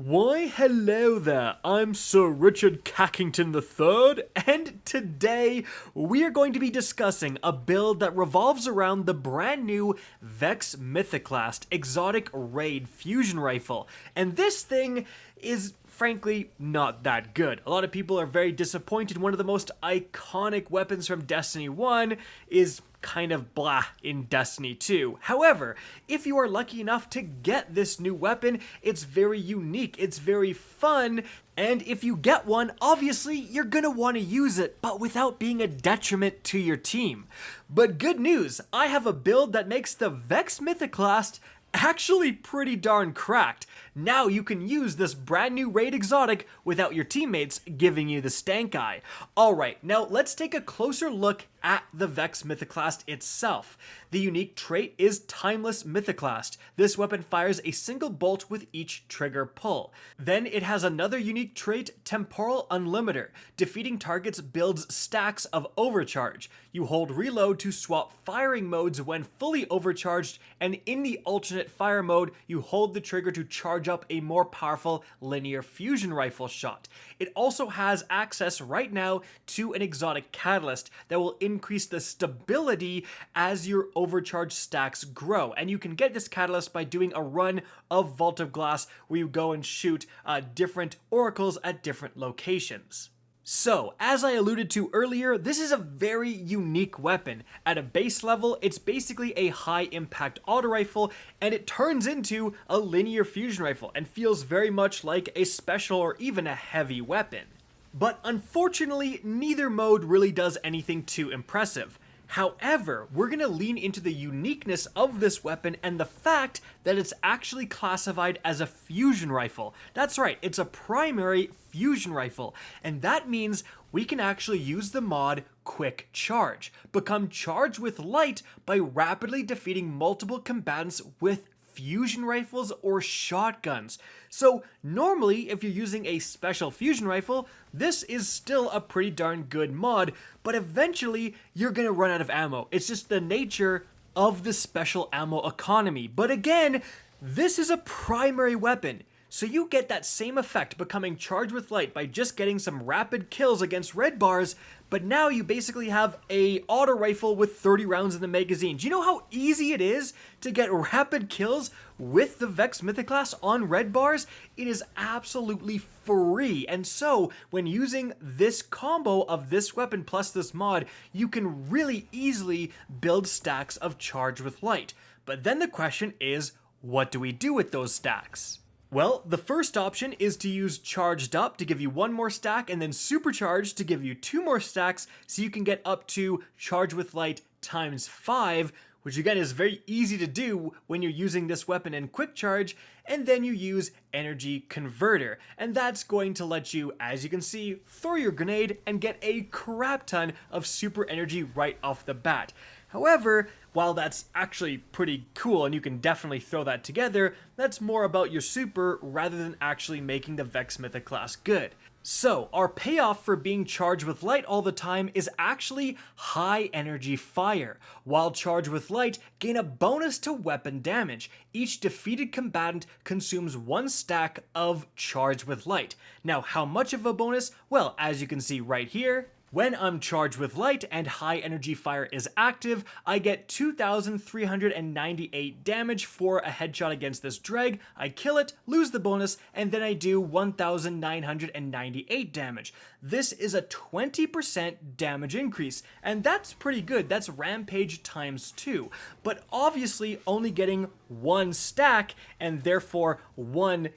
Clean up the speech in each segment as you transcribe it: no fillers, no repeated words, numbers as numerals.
Why, hello there, I'm Sir Richard Cackington III, and today we are going to be discussing a build that revolves around the brand new Vex Mythoclast Exotic Raid Fusion Rifle. And this thing is frankly not that good. A lot of people are very disappointed. One of the most iconic weapons from Destiny 1 is kind of blah in Destiny 2. However, if you are lucky enough to get this new weapon, it's very unique, it's very fun, and if you get one, obviously you're gonna want to use it, but without being a detriment to your team. But good news, I have a build that makes the Vex Mythoclast actually pretty darn cracked. Now you can use this brand new raid exotic without your teammates giving you the stank eye. Alright, now let's take a closer look at the Vex Mythoclast itself. The unique trait is Timeless Mythoclast. This weapon fires a single bolt with each trigger pull. Then it has another unique trait, Temporal Unlimiter. Defeating targets builds stacks of overcharge. You hold reload to swap firing modes when fully overcharged, and in the alternate fire mode, you hold the trigger to charge up a more powerful linear fusion rifle shot. It also has access right now to an exotic catalyst that will increase the stability as your overcharge stacks grow, and you can get this catalyst by doing a run of Vault of Glass where you go and shoot different oracles at different locations. So, as I alluded to earlier, this is a very unique weapon. At a base level, it's basically a high impact auto rifle, and it turns into a linear fusion rifle and feels very much like a special or even a heavy weapon. But unfortunately, neither mode really does anything too impressive. However, we're going to lean into the uniqueness of this weapon and the fact that it's actually classified as a fusion rifle. That's right, it's a primary fusion rifle, and that means we can actually use the mod Quick Charge, become charged with light by rapidly defeating multiple combatants with fusion rifles or shotguns. So normally, if you're using a special fusion rifle, this is still a pretty darn good mod, but eventually you're gonna run out of ammo. It's just the nature of the special ammo economy. But again, this is a primary weapon, so you get that same effect, becoming charged with light by just getting some rapid kills against red bars, but now you basically have a auto rifle with 30 rounds in the magazine. Do you know how easy it is to get rapid kills with the Vex Mythoclast on red bars? It is absolutely free, and so when using this combo of this weapon plus this mod, you can really easily build stacks of charge with light. But then the question is, what do we do with those stacks? Well, the first option is to use Charged Up to give you one more stack, and then Supercharged to give you 2 more stacks, so you can get up to Charge with Light times 5, which again is very easy to do when you're using this weapon in Quick Charge, and then you use Energy Converter, and that's going to let you, as you can see, throw your grenade and get a crap ton of super energy right off the bat. However, while that's actually pretty cool and you can definitely throw that together, that's more about your super rather than actually making the Vex Mythoclast good. So, our payoff for being charged with light all the time is actually high energy fire. While charged with light, gain a bonus to weapon damage. Each defeated combatant consumes 1 stack of charged with light. Now, how much of a bonus? Well, as you can see right here, when I'm charged with light and high energy fire is active, I get 2,398 damage for a headshot against this dreg. I kill it, lose the bonus, and then I do 1,998 damage. This is a 20% damage increase, and that's pretty good. That's Rampage times 2, but obviously only getting 1 stack and therefore 1,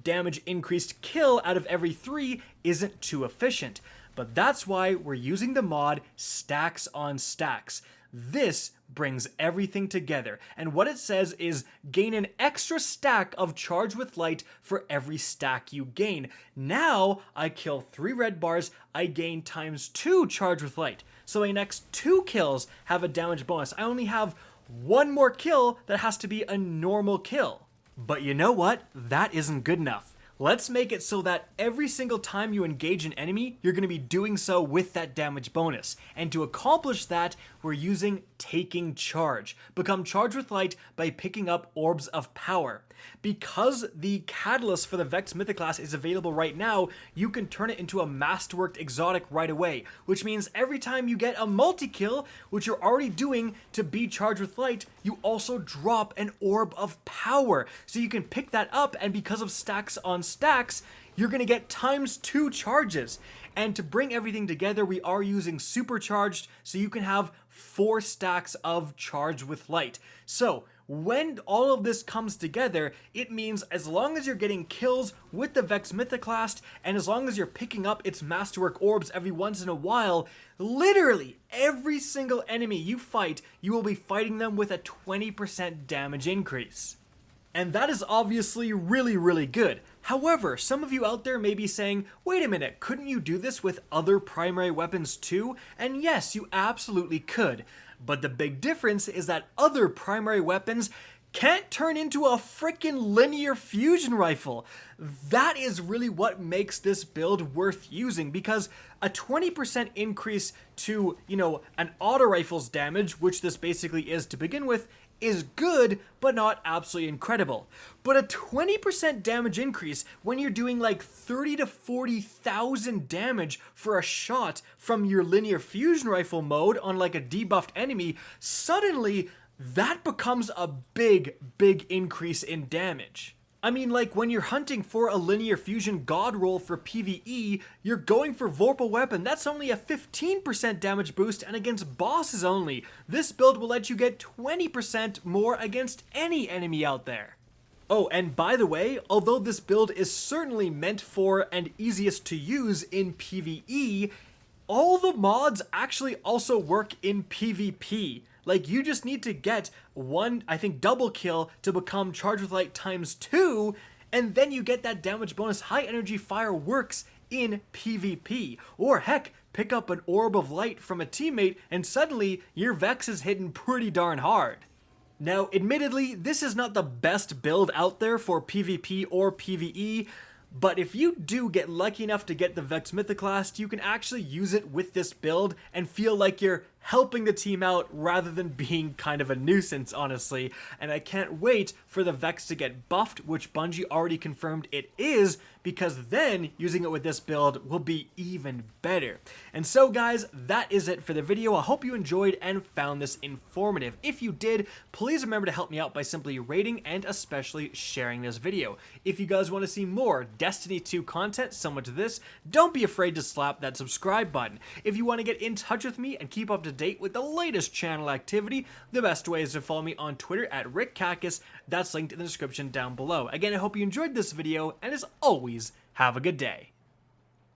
damage increased kill out of every 3 isn't too efficient. But that's why we're using the mod Stacks on Stacks. This brings everything together, and what it says is gain an extra stack of charge with light for every stack you gain. Now I kill 3 red bars, I gain times 2 charge with light. So my next 2 kills have a damage bonus. I only have 1 more kill that has to be a normal kill. But you know what? That isn't good enough. Let's make it so that every single time you engage an enemy, you're going to be doing so with that damage bonus. And to accomplish that, we're using Taking Charge. Become charged with light by picking up Orbs of Power. Because the catalyst for the Vex Mythoclast is available right now, you can turn it into a masterworked exotic right away, which means every time you get a multi-kill, which you're already doing to be charged with light, you also drop an Orb of Power. So you can pick that up, and because of stacks on stacks, you're going to get ×2 charges. And to bring everything together, we are using supercharged, so you can have 4 stacks of charge with light. So when all of this comes together, it means as long as you're getting kills with the Vex Mythoclast, and as long as you're picking up its Masterwork Orbs every once in a while, literally every single enemy you fight, you will be fighting them with a 20% damage increase. And that is obviously really good. However, some of you out there may be saying, wait a minute, couldn't you do this with other primary weapons too? And yes, you absolutely could. But the big difference is that other primary weapons can't turn into a freaking linear fusion rifle. That is really what makes this build worth using, because a 20% increase to, an auto rifle's damage, which this basically is to begin with, is good, but not absolutely incredible. But a 20% damage increase when you're doing like 30 to 40,000 damage for a shot from your linear fusion rifle mode on like a debuffed enemy, suddenly that becomes a big increase in damage. I mean, like when you're hunting for a linear fusion god roll for PvE, you're going for Vorpal Weapon. That's only a 15% damage boost, and against bosses only. This build will let you get 20% more against any enemy out there. Oh, and by the way, although this build is certainly meant for and easiest to use in PvE, all the mods actually also work in PvP. Like, you just need to get one, I think, double kill to become charged with light ×2, and then you get that damage bonus. High energy fire works in PvP. Or heck, pick up an orb of light from a teammate and suddenly your Vex is hitting pretty darn hard. Now, admittedly, this is not the best build out there for PvP or PvE, but if you do get lucky enough to get the Vex Mythoclast, you can actually use it with this build and feel like you're helping the team out rather than being kind of a nuisance, honestly. And I can't wait for the Vex to get buffed, which Bungie already confirmed it is, because then using it with this build will be even better. And so guys, that is it for the video. I hope you enjoyed and found this informative. If you did, please remember to help me out by simply rating and especially sharing this video. If you guys want to see more Destiny 2 content similar to this, don't be afraid to slap that subscribe button. If you want to get in touch with me and keep up to date with the latest channel activity, the best way is to follow me on Twitter at RickCacus. That's linked in the description down below. Again, I hope you enjoyed this video, and as always, have a good day.